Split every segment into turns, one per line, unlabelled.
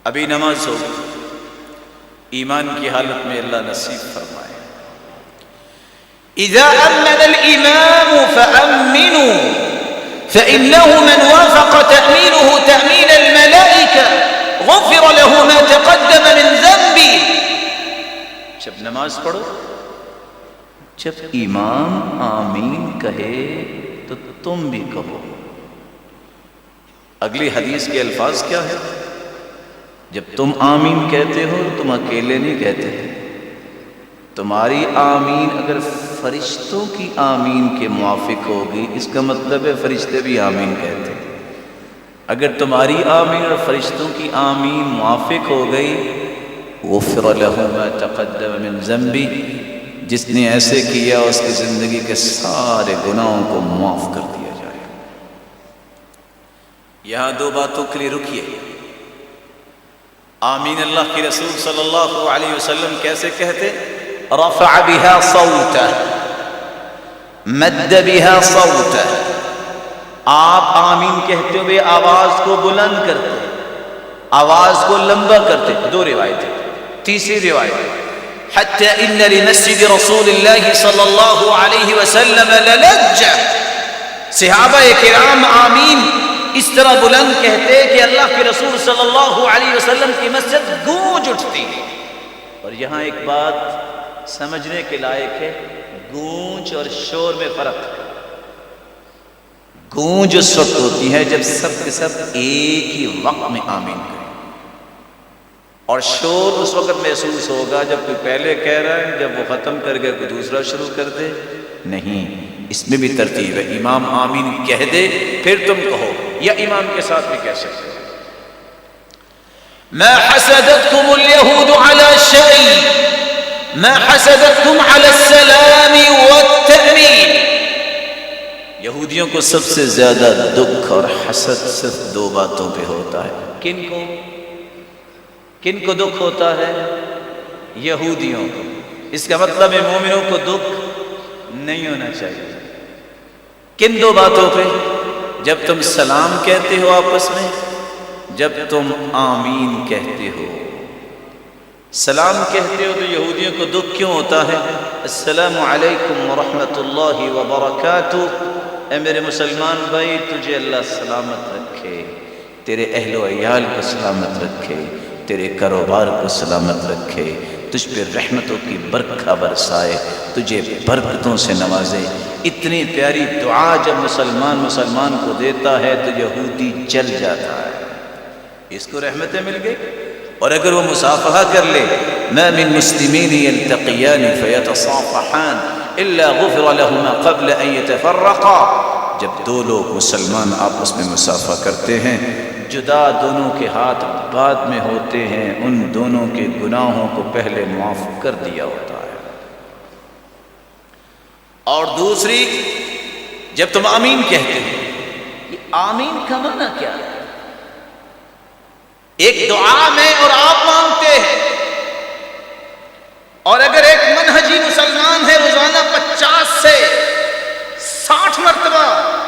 ابھی نماز ہو، ایمان کی حالت میں اللہ نصیب فرمائے۔
اذا امن الامام فامنوا فانه من وافق تامينه تامين الملائكه غفر له ما تقدم من ذنبه۔
جب نماز پڑھو، جب امام آمین کہے تو تم بھی کہو۔ اگلی حدیث کے الفاظ کیا ہے؟ جب تم آمین کہتے ہو تم اکیلے نہیں کہتے، تمہاری آمین اگر فرشتوں کی آمین کے موافق ہوگی، اس کا مطلب ہے فرشتے بھی آمین کہتے ہیں۔ اگر تمہاری آمین اور فرشتوں کی آمین موافق ہو گئی، غفر له ما تقدم من ذنبی، جس نے ایسے کیا اس کی زندگی کے سارے گناہوں کو معاف کر دیا جائے۔ یہاں دو باتوں کے لیے رکیے۔ آمین اللہ کے رسول صلی اللہ علیہ وسلم کیسے کہتے؟
رفع بها صوته، مد بها صوته،
آپ آمین کہتے ہوئے آواز کو بلند کرتے، آواز کو لمبا کرتے۔ دو روایتیں۔ تیسری روایت،
حتى ان لمسجد رسول الله صلى الله عليه وسلم للجة، صحابہ کرام آمین اس طرح بلند کہتے کہ اللہ کے رسول صلی اللہ علیہ وسلم کی مسجد گونج اٹھتی۔
اور یہاں ایک بات سمجھنے کے لائق ہے، گونج اور شور میں فرق ہے۔ گونج اس وقت ہوتی ہے جب سب کے سب ایک ہی وقت میں آمین کریں، اور شور اس وقت محسوس ہوگا جب کوئی پہلے کہہ رہا ہے، جب وہ ختم کر گیا کوئی دوسرا شروع کر دے۔ نہیں، اس میں بھی ترتیب ہے۔ امام آمین کہہ دے پھر تم کہو، یا امام کے ساتھ بھی کہہ سکتے ہیں۔
ما حسدتكم اليهود على شيء ما حسدتكم على السلام والتأمين۔
یہودیوں کو سب سے زیادہ دکھ اور حسد صرف دو باتوں پہ ہوتا ہے۔ کن کو دکھ ہوتا ہے؟ یہودیوں کو۔ اس کا مطلب ہے مومنوں کو دکھ نہیں ہونا چاہیے۔ کن دو باتوں پہ؟ جب تم سلام کہتے ہو آپس میں، جب تم آمین کہتے ہو۔ سلام کہتے ہو تو یہودیوں کو دکھ کیوں ہوتا ہے؟ السلام علیکم ورحمۃ اللہ وبرکاتہ، اے میرے مسلمان بھائی تجھے اللہ سلامت رکھے، تیرے اہل و عیال کو سلامت رکھے، تیرے کاروبار کو سلامت رکھے، تجھ پہ رحمتوں کی برکھا برسائے، تجھے برکتوں سے نوازے۔ اتنی پیاری دعا جب مسلمان کو دیتا ہے تو یہودی جل جاتا ہے، اس کو رحمتیں مل گئی۔ اور اگر وہ مصافحہ کر لے، ما من مسلمین یلتقیان فیتصافحان الا غفر لهما قبل ان يتفرقا، جب دو لوگ مسلمان آپس میں مصافحہ کرتے ہیں، جدا دونوں کے ہاتھ بعد میں ہوتے ہیں، ان دونوں کے گناہوں کو پہلے معاف کر دیا ہوتا ہے۔ اور دوسری، جب تم آمین کہتے ہو،
یہ آمین کا معنی کیا ہے؟ ایک دعا میں اور آپ مانگتے ہیں، اور اگر ایک منہجی مسلمان ہے روزانہ 50 سے 60 مرتبہ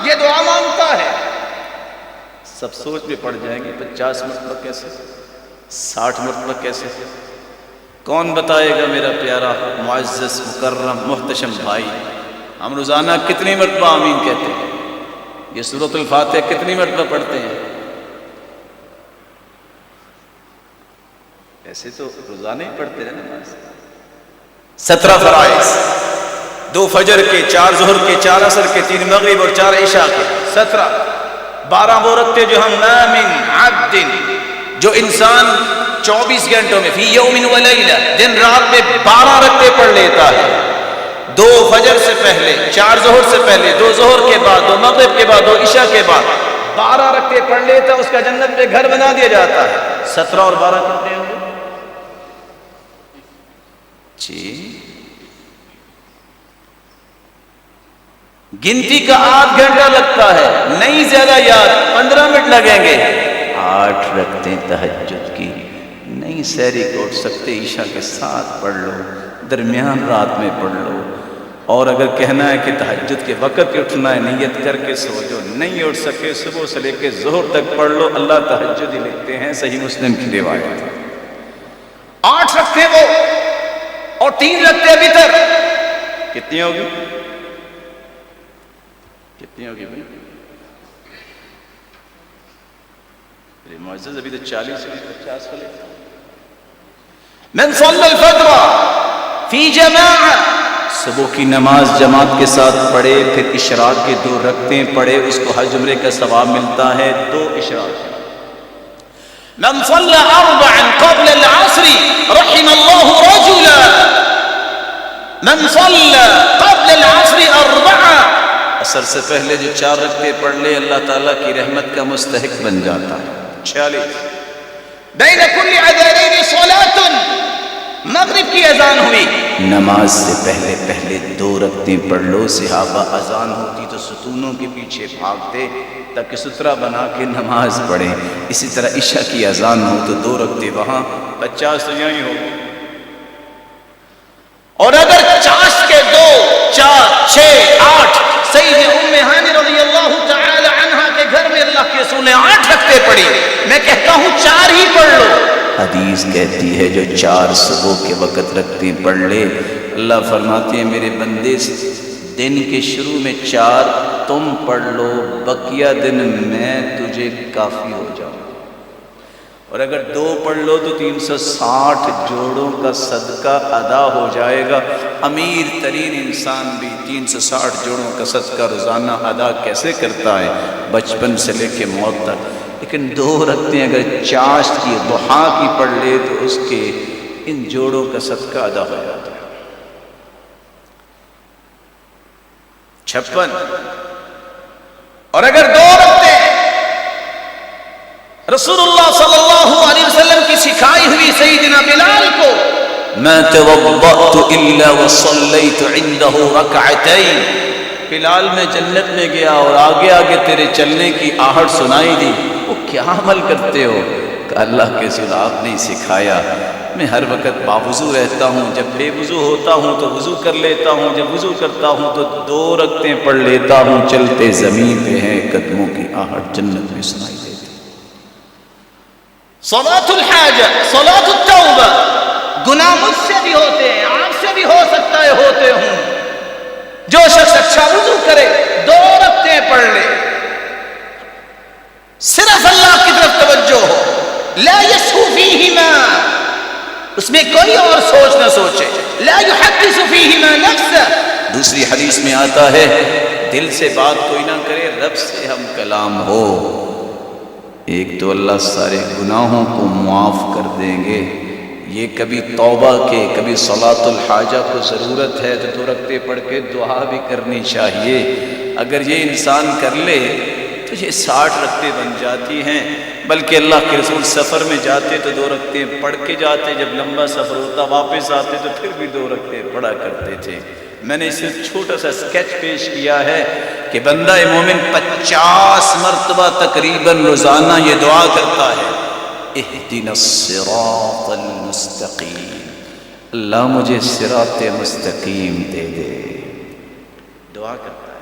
یہ دعا مانگتا ہے،
سب سوچ میں پڑ جائیں گے 50 مرتبہ کیسے، 60 مرتبہ کیسے؟ کون بتائے گا میرا پیارا معزز مکرم محتشم بھائی؟ ہم روزانہ کتنی مرتبہ آمین کہتے ہیں؟ یہ سورۃ الفاتحہ کتنی مرتبہ پڑھتے ہیں؟ ایسے تو روزانہ ہی پڑھتے ہیں نماز۔ 17 فرائض، 2 فجر کے، 4 ظہر کے، 4 عصر کے، 3 مغرب اور 4 عشاء کے، 17۔ 12 وہ رکھتے جو ہم ما من عبد، جو انسان 24 گھنٹوں میں فی یوم و لیلہ، دن رات میں 12 رکعتیں پڑھ لیتا ہے، 2 فجر سے پہلے، 4 ظہر سے پہلے، 2 ظہر کے بعد، 2 مغرب کے بعد، 2 عشاء کے بعد 12 رکعتیں پڑھ لیتا، اس کا جنت میں گھر بنا دیا جاتا ہے۔ 17 اور 12 کتنے ہوں گے؟ جی گنتی کا 8 گھنٹہ لگتا ہے، نہیں زیادہ یاد، 15 منٹ لگیں گے۔ 8 رکعتیں تہجد کی، نہیں سحری کو اٹھ سکتے، عشاء کے ساتھ پڑھ لو، درمیان رات میں پڑھ لو، اور اگر کہنا ہے کہ تہجد کے وقت اٹھنا ہے نیت کر کے سو جو نہیں اٹھ سکے صبح سے لے کے ظہر تک پڑھ لو، اللہ تہجد ہی لکھتے ہیں، صحیح مسلم کی روایت ہے۔
8 رکھتے وہ اور 3 رکھتے وتر،
کتنی ہوگی؟ کتنی ہوگی بھائی؟ میرے معزز ابھی تو 40 سے 50 والے۔
من صلی الفجر فی جماعہ،
صبح کی نماز جماعت کے ساتھ پڑھے، پھر اشراق کے 2 رکعتیں پڑھے، اس کو حج عمرے کا ثواب ملتا ہے 2 اشراق۔
من صلی 4 قبل العصر رحم اللہ رجلا، من صلی قبل العصر 4،
عصر سے پہلے جو 4 رکعتیں پڑھ لے اللہ تعالیٰ کی رحمت کا مستحق بن جاتا ہے۔ 46
بین کل اذانین صلاۃ، مغرب کی اذان ہوئی،
نماز سے پہلے پہلے 2 رکعتیں پڑھ لو۔ صحابہ اذان ہوتی تو ستونوں کے پیچھے بھاگتے تاکہ سترہ بنا کے نماز پڑھیں۔ اسی طرح عشاء کی اذان ہو تو 2 رکعتیں وہاں، 50 تو یہیں ہو۔
اور اگر چاش کے 2، 4، 6، 8، سید ام ہانی رضی اللہ تعالی عنہا کے گھر میں اللہ کے رسول نے 8 رکعتیں پڑھی، میں کہتا ہوں 4 ہی پڑھ لو۔
حدیث کہتی ہے جو 4 صبح کے وقت رکھتے پڑھ لے، اللہ فرماتے ہیں میرے بندے دن کے شروع میں 4 تم پڑھ لو، بقیہ دن میں تجھے کافی ہو جاؤں۔ اور اگر 2 پڑھ لو تو 360 جوڑوں کا صدقہ ادا ہو جائے گا۔ امیر ترین انسان بھی 360 جوڑوں کا صدقہ روزانہ ادا کیسے کرتا ہے؟ بچپن سے لے کے موت تک۔ لیکن 2 رکعتیں اگر چاشت کی ضحیٰ کی پڑھ لے تو اس کے ان جوڑوں کا صدقہ ادا ہو جاتا ہے۔ 56
اور اگر 2 رکعتیں رسول اللہ صلی اللہ علیہ وسلم کی سکھائی ہوئی سیدنا بلال کو،
ما توضأت الا وصليت عنده ركعتين، بلال میں جنت میں گیا اور آگے آگے تیرے چلنے کی آہٹ سنائی دی، وہ کیا عمل کرتے ہو؟ کہ اللہ کے رسول آپ نے سکھایا، میں ہر وقت باوضو رہتا ہوں، جب بے وضو ہوتا ہوں تو وضو کر لیتا ہوں، جب وضو کرتا ہوں تو 2 رکعتیں پڑھ لیتا ہوں، چلتے زمین پہ ہیں قدموں کی آہٹ جنت میں سنائی دیتی۔
صلاۃ الحاجہ، صلاۃ التوبہ، گناہ مجھ سے بھی ہوتے ہیں، آپ سے بھی ہو سکتا ہے ہوتے ہوں، جو شخص اچھا وضو کرے 2 رکعتیں پڑھ لے، صرف اللہ کی طرف توجہ ہو، لا یسہو فیہما، اس میں کوئی اور سوچ نہ سوچے، لا یحدث فیہما نفسہ۔
دوسری حدیث میں آتا ہے دل سے بات کوئی نہ کرے، رب سے ہم کلام ہو۔ ایک تو اللہ سارے گناہوں کو معاف کر دیں گے، یہ کبھی توبہ کے کبھی صلاۃ الحاجہ کو ضرورت ہے تو 2 رکعتیں پڑھ کے دعا بھی کرنی چاہیے۔ اگر یہ انسان کر لے تو یہ 60 رکعتیں بن جاتی ہیں، بلکہ اللہ کے رسول سفر میں جاتے تو 2 رکعتیں پڑھ کے جاتے، جب لمبا سفر ہوتا واپس آتے تو پھر بھی 2 رکعتیں پڑھا کرتے تھے۔ میں نے صرف چھوٹا سا اسکیچ پیش کیا ہے کہ بندہ مومن 50 مرتبہ تقریباً روزانہ یہ دعا کرتا ہے، اہدنا الصراط المستقیم، اللہ مجھے صراط مستقیم دے دے، دعا کرتا ہے۔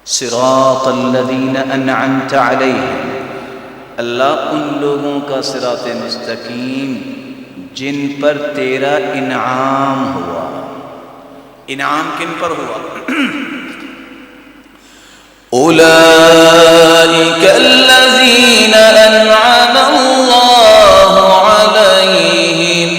صراط الذین انعمت علیہم، اللہ ان لوگوں کا صراط مستقیم جن پر تیرا انعام ہوا۔ انعام کن پر ہوا؟ اولئک الذین انعم اللہ علیہم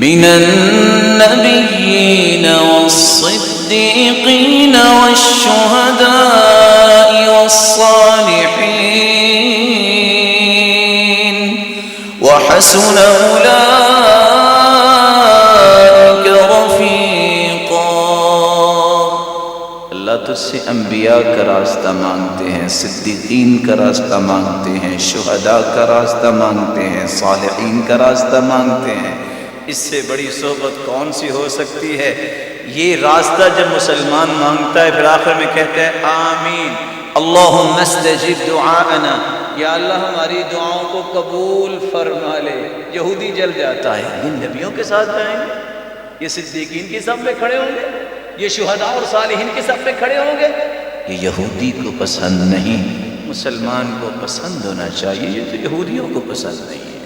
من النبیین والصدیقین والشہداء والصالحین وحسن اولئک رفیقا۔ اللہ تجھ سے انبیاء کا راستہ مانگتے ہیں، صدیقین کا راستہ مانگتے ہیں، شہداء کا راستہ مانگتے ہیں، صالحین کا راستہ مانگتے ہیں۔ اس سے بڑی صحبت کون سی ہو سکتی ہے؟ یہ راستہ جب مسلمان مانگتا ہے پھر آخر میں کہتے ہیں آمین، اللہم استجب دعاءنا، یا اللہ ہماری دعاؤں کو قبول فرما لے۔ یہودی جل جاتا ہے، یہ نبیوں کے ساتھ جائیں گے، یہ صدیقین کی صف میں کھڑے ہوں گے،
یہ شہداء اور صالحین کے صف میں کھڑے ہوں گے؟
یہ یہودی کو پسند نہیں، مسلمان کو پسند ہونا چاہیے، یہ تو یہودیوں کو پسند نہیں ہے۔